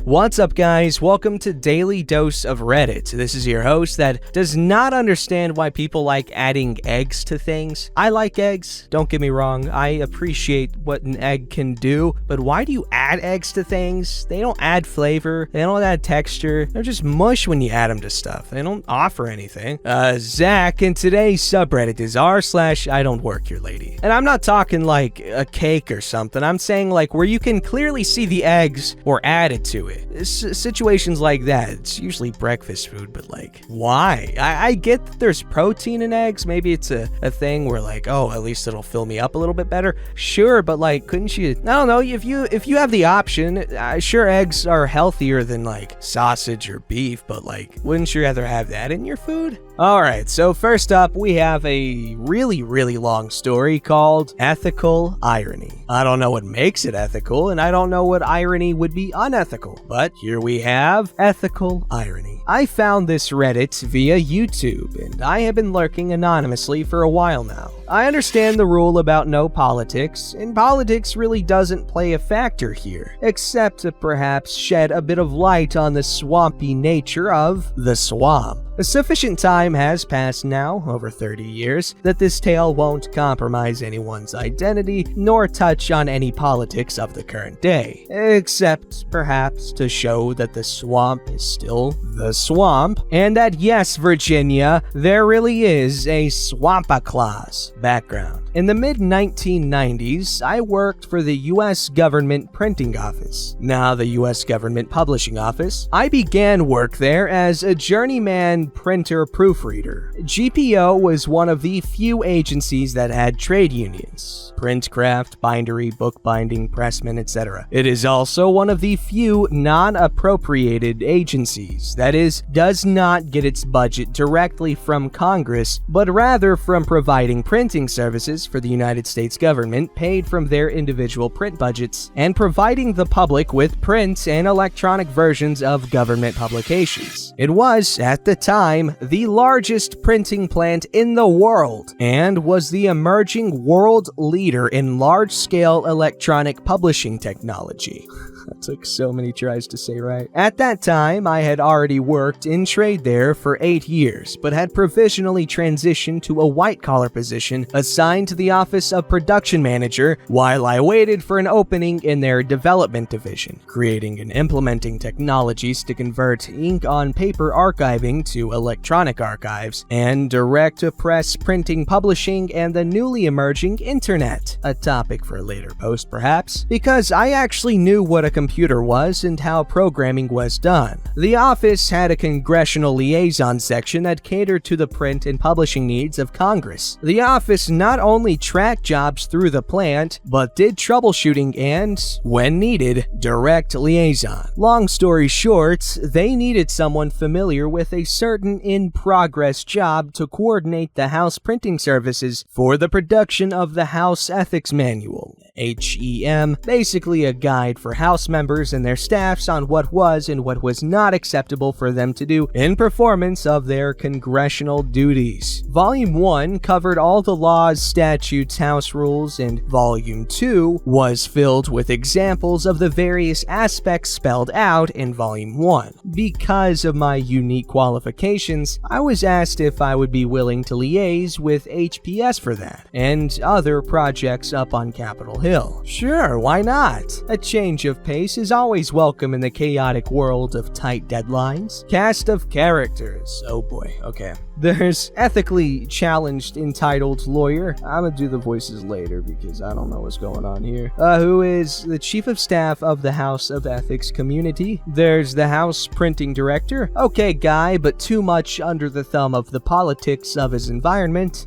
What's up, guys? Welcome to Daily Dose of Reddit. This is your host that does not understand why people like adding eggs to things. I like eggs, don't get me wrong. I appreciate what an egg can do, but why do you add eggs to things? They don't add flavor, they don't add texture, they're just mush when you add them to stuff. They don't offer anything. Zach, and today's subreddit is r/IDontWorkHereLady. And I'm not talking like a cake or something, I'm saying like where you can clearly see the eggs were added to it. Situations like that, it's usually breakfast food, but like, why? I get that there's protein in eggs. Maybe it's a thing where like, oh, at least it'll fill me up a little bit better. Sure, but like, couldn't you, I don't know, if you have the option, sure, eggs are healthier than like sausage or beef, but like, wouldn't you rather have that in your food? Alright, so first up, we have a really long story called Ethical Irony. I don't know what makes it ethical, and I don't know what irony would be unethical, but here we have Ethical Irony. I found this Reddit via YouTube, and I have been lurking anonymously for a while now. I understand the rule about no politics, and politics really doesn't play a factor here, except to perhaps shed a bit of light on the swampy nature of the swamp. A sufficient time has passed now, over 30 years, that this tale won't compromise anyone's identity nor touch on any politics of the current day, except perhaps to show that the swamp is still the swamp, and that yes, Virginia, there really is a swampa clause. Background. In the mid-1990s, I worked for the U.S. Government Printing Office, now the U.S. Government Publishing Office. I began work there as a journeyman printer proofreader. GPO was one of the few agencies that had trade unions: printcraft, bindery, bookbinding, pressman, etc. It is also one of the few non-appropriated agencies, that is, does not get its budget directly from Congress, but rather from providing printing services for the United States government paid from their individual print budgets and providing the public with print and electronic versions of government publications. It was, at the time, the largest printing plant in the world and was the emerging world leader in large-scale electronic publishing technology. That took so many tries to say right. At that time, I had already worked in trade there for 8 years, but had provisionally transitioned to a white-collar position assigned to the office of production manager while I waited for an opening in their development division, creating and implementing technologies to convert ink-on-paper archiving to electronic archives, and direct-to-press printing publishing and the newly emerging internet. A topic for a later post, perhaps, because I actually knew what a computer was and how programming was done. The office had a congressional liaison section that catered to the print and publishing needs of Congress. The office not only tracked jobs through the plant, but did troubleshooting and, when needed, direct liaison. Long story short, they needed someone familiar with a certain in-progress job to coordinate the House printing services for the production of the House Ethics Manual, HEM, basically a guide for House members and their staffs on what was and what was not acceptable for them to do in performance of their congressional duties. Volume 1 covered all the laws, statutes, House rules, and Volume 2 was filled with examples of the various aspects spelled out in Volume 1. Because of my unique qualifications, I was asked if I would be willing to liaise with HPS for that, and other projects up on Capitol Hill. Sure, why not? A change of pace is always welcome in the chaotic world of tight deadlines. Cast of characters. Oh boy, okay. There's ethically challenged entitled lawyer. I'm gonna do the voices later because I don't know what's going on here. Who is the chief of staff of the House of Ethics community. There's the House printing director. Okay guy, but too much under the thumb of the politics of his environment.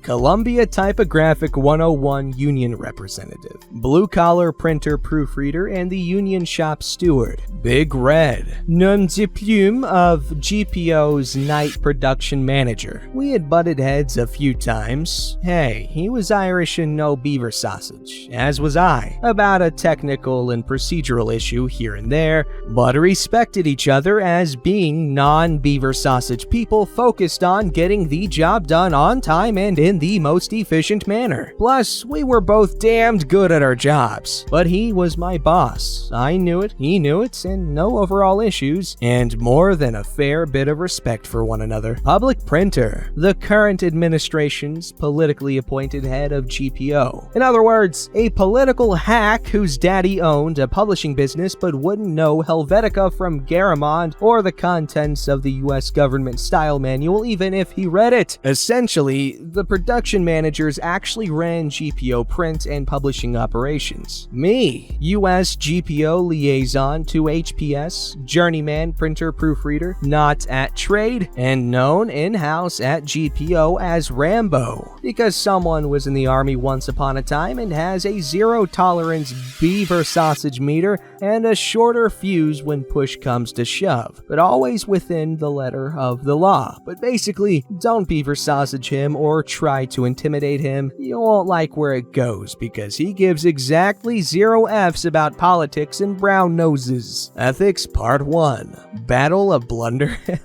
Columbia Typographic 101 union representative. Blue collar printer proofreader and the union shop steward. Big Red. Nom de plume of GPO's night production manager. We had butted heads a few times. Hey, he was Irish and no beaver sausage, as was I, about a technical and procedural issue here and there, but respected each other as being non-beaver sausage people focused on getting the job done on time and in the most efficient manner. Plus, we were both damned good at our jobs, but he was my boss. I knew it, he knew it, and no overall issues, and more than a fair bit of respect for one another. Public Printer, the current administration's politically appointed head of GPO. In other words, a political hack whose daddy owned a publishing business but wouldn't know Helvetica from Garamond or the contents of the US government style manual even if he read it. Essentially, the production managers actually ran GPO print and publishing operations. Me, US GPO liaison to HPS, journeyman printer proofreader, not at trade, and known in-house at GPO as Rambo, because someone was in the army once upon a time and has a zero-tolerance beaver sausage meter and a shorter fuse when push comes to shove, but always within the letter of the law. But basically, don't beaver sausage him or try to intimidate him. You won't like where it goes because he gives exactly 0 F's about politics and brown noses. Ethics Part 1. Battle of Blunderhill.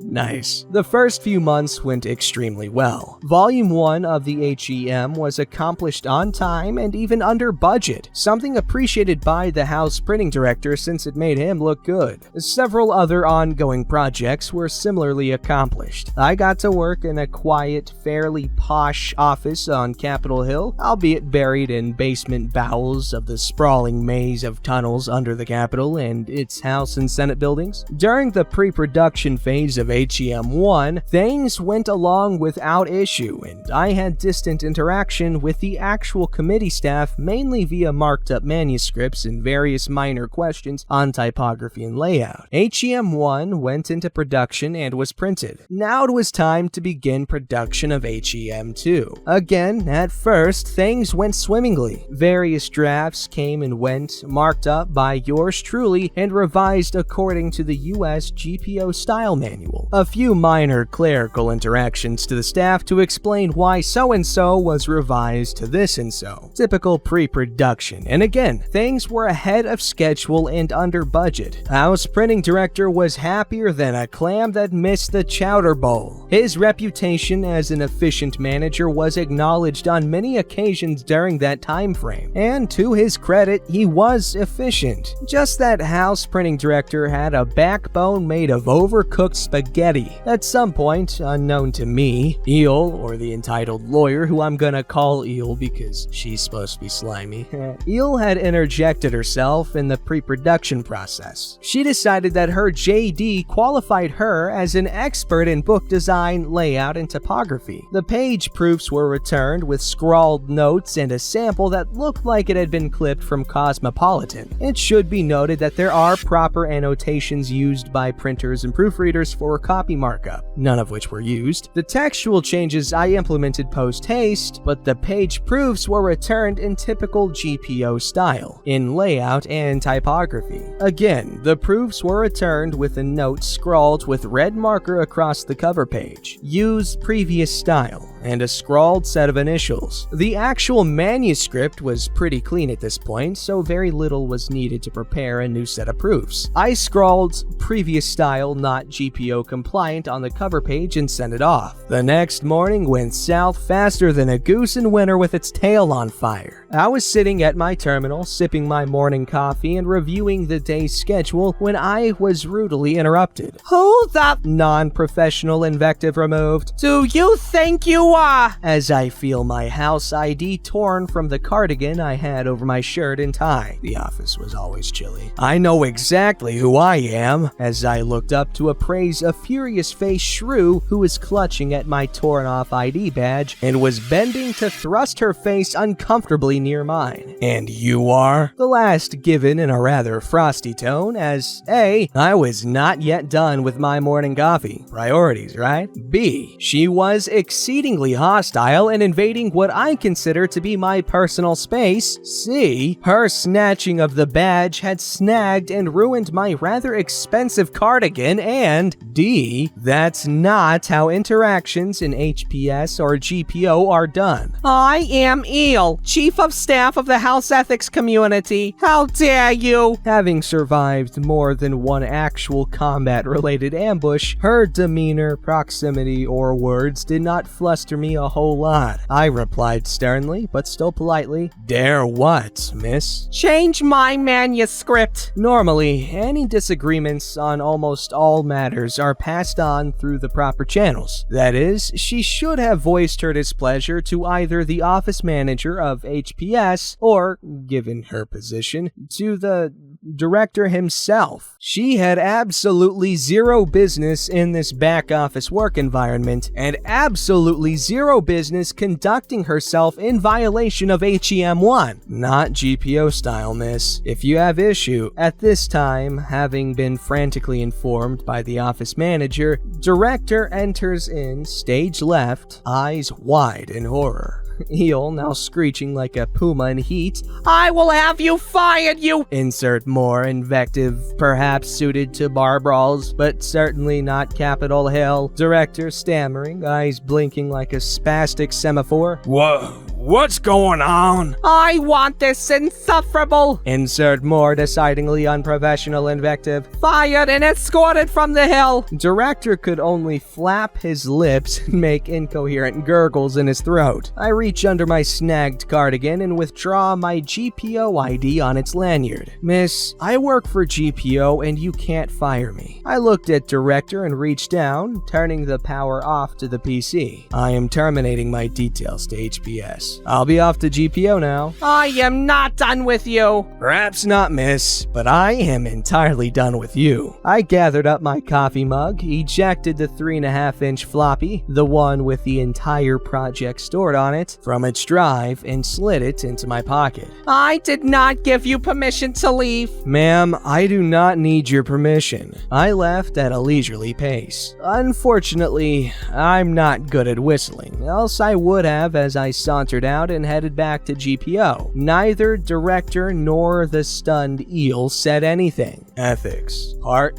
Nice. The first few months went extremely well. Volume 1 of the HEM was accomplished on time and even under budget, something appreciated by the house printing director since it made him look good. Several other ongoing projects were similarly accomplished. I got to work in a quiet, fairly posh office on Capitol Hill, albeit buried in basement bowels of the sprawling maze of tunnels under the Capitol and its House and Senate buildings. During the pre-production phase of HEM1, things went along without issue, and I had distant interaction with the actual committee staff mainly via marked up manuscripts and various minor questions on typography and layout. HEM1 went into production and was printed. Now it was time to begin production of HEM2. Again, at first, things went swimmingly. Various drafts came and went, marked up by yours truly, and revised according to the US GPO style manual. A few minor clerical interactions to the staff to explain why so-and-so was revised to this-and-so. Typical pre-production. And again, things were ahead of schedule and under budget. House printing director was happier than a clam that missed the chowder bowl. His reputation as an efficient manager was acknowledged on many occasions during that time frame. And to his credit, he was efficient. Just that house printing director had a backbone made of overcooked spaghetti. At some point, unknown to me, Eel, or the entitled lawyer who I'm gonna call Eel because she's supposed to be slimy, Eel had interjected herself in the pre-production process. She decided that her JD qualified her as an expert in book design, layout, and typography. The page proofs were returned with scrawled notes and a sample that looked like it had been clipped from Cosmopolitan. It should be noted that there are proper annotations used by printers and proofreaders for copy markup, none of which were used. The textual changes I implemented post-haste, but the page proofs were returned in typical GPO style, in layout and typography. Again, the proofs were returned with a note scrawled with red marker across the cover page. Use previous style, and a scrawled set of initials. The actual manuscript was pretty clean at this point, so very little was needed to prepare a new set of proofs. I scrawled previous style, not GPO compliant on the cover page and sent it off. The next morning went south faster than a goose in winter with its tail on fire. I was sitting at my terminal, sipping my morning coffee and reviewing the day's schedule when I was rudely interrupted. Hold up! Non-professional invective removed. Do you think you are? As I feel my house ID torn from the cardigan I had over my shirt and tie. The office was always chilly. I know exactly who I am, as I looked up to appraise a furious-faced shrew who was clutching at my torn-off ID badge and was bending to thrust her face uncomfortably near mine. And you are? The last given in a rather frosty tone, as A, I was not yet done with my morning coffee. Priorities, right? B, she was exceedingly exceedingly hostile and invading what I consider to be my personal space. C. Her snatching of the badge had snagged and ruined my rather expensive cardigan. And D. That's not how interactions in HPS or GPO are done. I am Eel, Chief of Staff of the House Ethics Community. How dare you? Having survived more than one actual combat-related ambush, her demeanor, proximity, or words did not fluster me a whole lot. I replied sternly, but still politely, "Dare what, miss?" "Change my manuscript." Normally, any disagreements on almost all matters are passed on through the proper channels. That is, she should have voiced her displeasure to either the office manager of HPS or, given her position, to the director himself. She had absolutely zero business in this back office work environment and absolutely zero business conducting herself in violation of HEM1. Not GPO style, miss. If you have issue, at this time, having been frantically informed by the office manager, director enters in stage left, eyes wide in horror. Eel, now screeching like a puma in heat, "I will have you fired, you!" Insert more invective, perhaps suited to bar brawls, but certainly not Capitol Hill. Director stammering, eyes blinking like a spastic semaphore. What's going on? "I want this insufferable!" Insert more decidingly unprofessional invective. "Fired and escorted from the hill!" Director could only flap his lips and make incoherent gurgles in his throat. I reach under my snagged cardigan and withdraw my GPO ID on its lanyard. "Miss, I work for GPO and you can't fire me." I looked at Director and reached down, turning the power off to the PC. "I am terminating my details to HPS. I'll be off to GPO now." "I am not done with you." "Perhaps not, miss, but I am entirely done with you." I gathered up my coffee mug, ejected the 3.5-inch floppy, the one with the entire project stored on it, from its drive and slid it into my pocket. "I did not give you permission to leave." "Ma'am, I do not need your permission." I left at a leisurely pace. Unfortunately, I'm not good at whistling, else I would have as I sauntered out and headed back to GPO. Neither director nor the stunned Eel said anything. Ethics. Part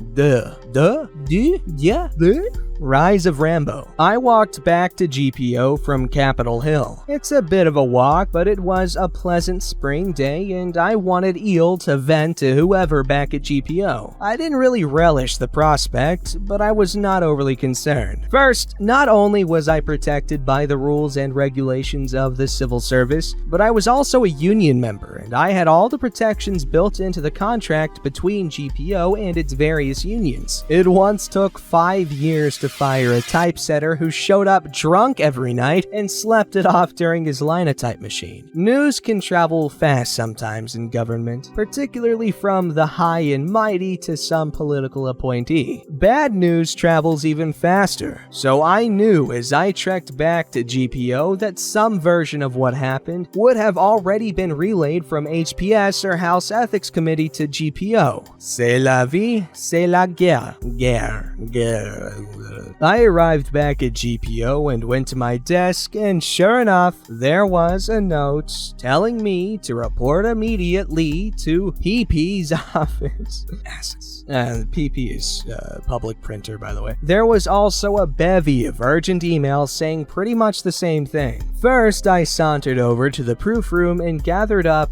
Rise of Rambo. I walked back to GPO from Capitol Hill. It's a bit of a walk, but it was a pleasant spring day and I wanted Eel to vent to whoever back at GPO. I didn't really relish the prospect, but I was not overly concerned. First, not only was I protected by the rules and regulations of the civil service, but I was also a union member and I had all the protections built into the contract between GPO and its various unions. It once took 5 years to fire a typesetter who showed up drunk every night and slept it off during his linotype machine. News can travel fast sometimes in government, particularly from the high and mighty to some political appointee. Bad news travels even faster, so I knew as I trekked back to GPO that some version of what happened would have already been relayed from HPS or House Ethics Committee to GPO. C'est la vie, c'est la guerre. Guerre. I arrived back at GPO and went to my desk, and sure enough, there was a note telling me to report immediately to PP's office. PP is public printer, by the way. There was also a bevy of urgent emails saying pretty much the same thing. First, I sauntered over to the proof room and gathered up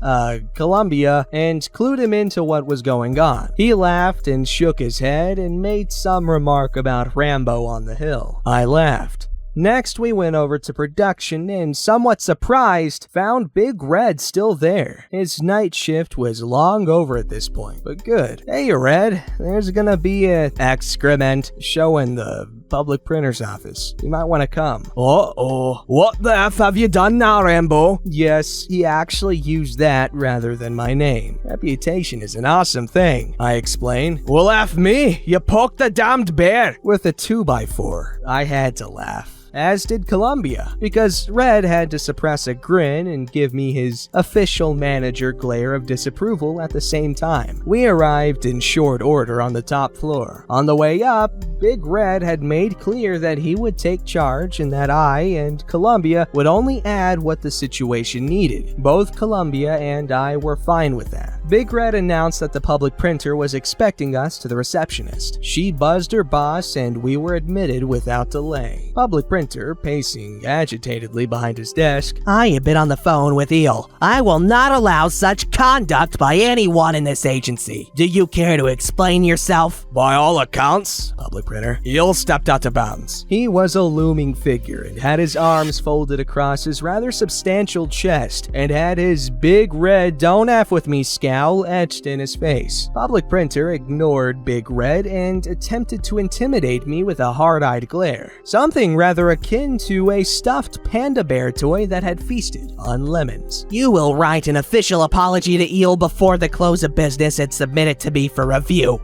Columbia and clued him into what was going on. He laughed and shook his head and made some remark about Rambo on the hill. I laughed. Next, we went over to production and, somewhat surprised, found Big Red still there. His night shift was long over at this point, but good. "Hey, Red, there's gonna be a excrement show in the public printer's office. You might want to come." "Uh-oh, what the F have you done now, Rambo?" Yes, he actually used that rather than my name. Reputation is an awesome thing, I explained. "Well, F me, you poked the damned bear." With a 2x4, I had to laugh. as did Columbia, because Red had to suppress a grin and give me his official manager glare of disapproval at the same time. We arrived in short order on the top floor. On the way up, Big Red had made clear that he would take charge and that I and Columbia would only add what the situation needed. Both Columbia and I were fine with that. Big Red announced that the public printer was expecting us to the receptionist. She buzzed her boss and we were admitted without delay. Public printer, pacing agitatedly behind his desk. I have been on the phone with Eel. I will not allow such conduct by anyone in this agency. Do you care to explain yourself? By all accounts, public printer, Eel stepped out of bounds. He was a looming figure and had his arms folded across his rather substantial chest and had his big red "don't F with me" scowl etched in his face. Public printer ignored Big Red and attempted to intimidate me with a hard-eyed glare. Something rather akin to a stuffed panda bear toy that had feasted on lemons. You will write an official apology to Eel before the close of business and submit it to me for review.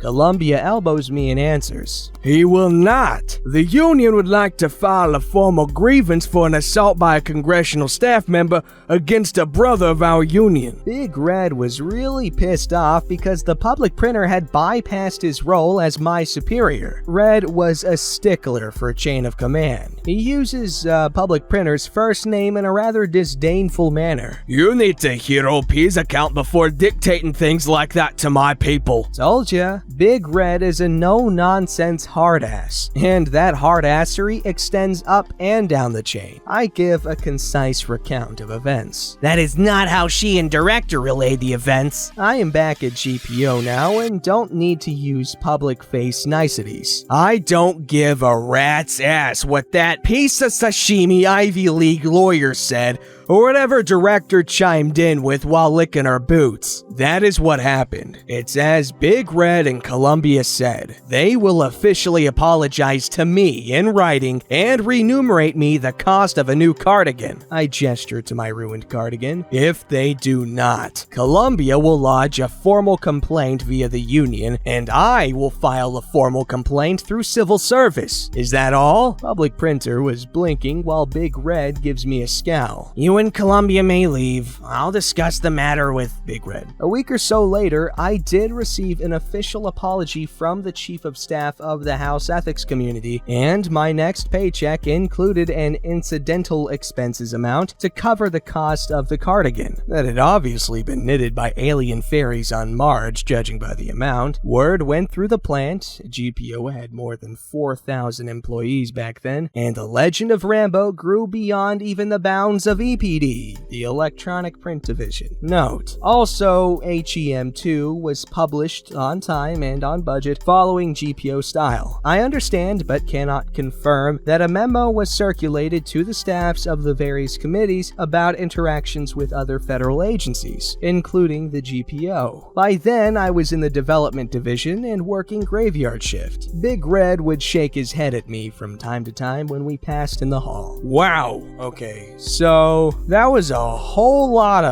Columbia elbows me and answers. He will not. The union would like to file a formal grievance for an assault by a congressional staff member against a brother of our union. Big Red was really pissed off because the public printer had bypassed his role as my superior. Red was a stickler for chain of command. He uses public printer's first name in a rather disdainful manner. You need to hear OP's account before dictating things like that to my people. Told ya. Big Red is a no-nonsense hard-ass, and that hard-assery extends up and down the chain. I give a concise recount of events. That is not how she and Director relayed the events. I am back at GPO now and don't need to use public face niceties. I don't give a rat's ass what that piece of sashimi Ivy League lawyer said, or whatever Director chimed in with while licking her boots. That is what happened. It's as Big Red and Columbia said. They will officially apologize to me in writing and remunerate me the cost of a new cardigan. I gesture to my ruined cardigan. If they do not, Columbia will lodge a formal complaint via the union, and I will file a formal complaint through civil service. Is that all? Public printer was blinking while Big Red gives me a scowl. You and Columbia may leave. I'll discuss the matter with Big Red. A week or so later, I did receive an official apology from the Chief of Staff of the House Ethics Community, and my next paycheck included an incidental expenses amount to cover the cost of the cardigan that had obviously been knitted by alien fairies on Mars, judging by the amount. Word went through the plant. GPO had more than 4,000 employees back then, and the legend of Rambo grew beyond even the bounds of EPD, the Electronic Print Division. Note: also, HEM2 was published on time and on budget following GPO style. I understand but cannot confirm that a memo was circulated to the staffs of the various committees about interactions with other federal agencies, including the GPO. By then, I was in the development division and working graveyard shift. Big Red would shake his head at me from time to time when we passed in the hall. Wow. Okay, so that was a whole lot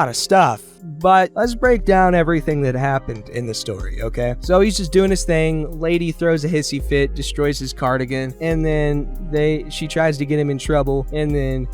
of stuff. But let's break down everything that happened in the story, okay? So he's just doing his thing. Lady throws a hissy fit, destroys his cardigan, and then she tries to get him in trouble, and then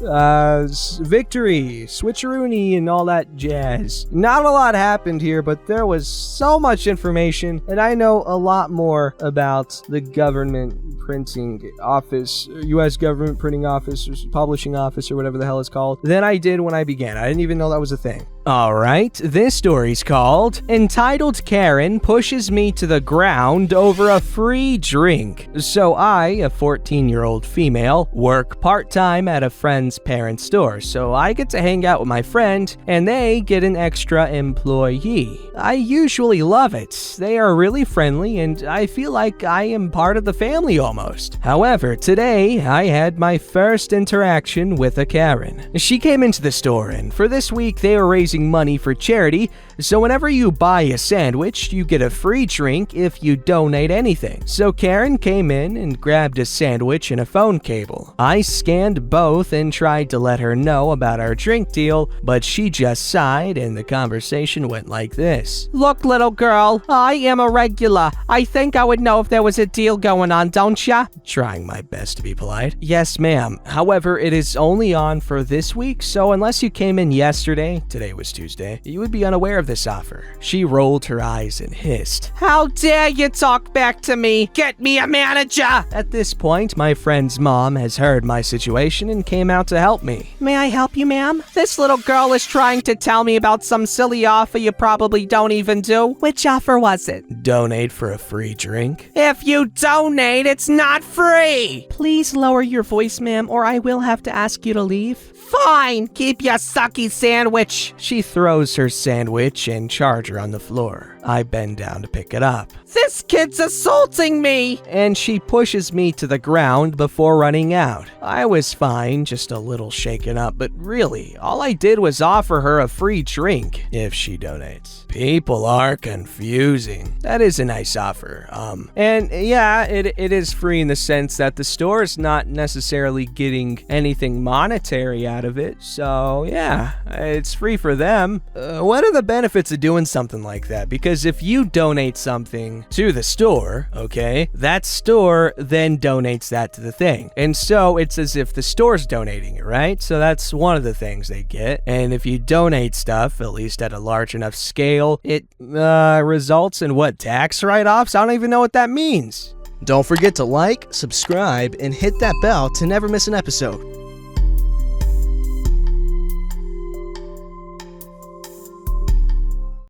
victory, switcheroony, and all that jazz. Not a lot happened here, but there was so much information, and I know a lot more about the government printing office, U.S. government printing office, or publishing office, or whatever the hell it's called, than I did when I began. I didn't even know that was a thing. Alright, this story's called Entitled Karen Pushes Me to the Ground Over a Free Drink. So I, a 14-year-old female, work part-time at a friend's parents' store, so I get to hang out with my friend, and they get an extra employee. I usually love it. They are really friendly, and I feel like I am part of the family almost. However, today, I had my first interaction with a Karen. She came into the store, and for this week, they were raising raising money for charity, so whenever you buy a sandwich, you get a free drink if you donate anything. So Karen came in and grabbed a sandwich and a phone cable. I scanned both and tried to let her know about our drink deal, but she just sighed and the conversation went like this. Look, little girl, I am a regular. I think I would know if there was a deal going on, don't ya? Trying my best to be polite. Yes, ma'am. However, it is only on for this week, so unless you came in yesterday, today was Tuesday, you would be unaware of this offer. She rolled her eyes and hissed. How dare you talk back to me? Get me a manager! At this point, my friend's mom has heard my situation and came out to help me. May I help you, ma'am? This little girl is trying to tell me about some silly offer you probably don't even do. Which offer was it? Donate for a free drink. If you donate, it's not free! Please lower your voice, ma'am, or I will have to ask you to leave. Fine! Keep your sucky sandwich! She throws her sandwich and charger on the floor. I bend down to pick it up. This kid's assaulting me! And she pushes me to the ground before running out. I was fine, just a little shaken up, but really, all I did was offer her a free drink if she donates. People are confusing. That is a nice offer. And yeah, it is free in the sense that the store is not necessarily getting anything monetary out of it. So yeah, it's free for them. What are the benefits of doing something like that? Because if you donate something to the store, okay, that store then donates that to the thing. And so it's as if the store's donating it, right? So that's one of the things they get. And if you donate stuff, at least at a large enough scale, it results in what, tax write-offs? I don't even know what that means. Don't forget to like, subscribe, and hit that bell to never miss an episode.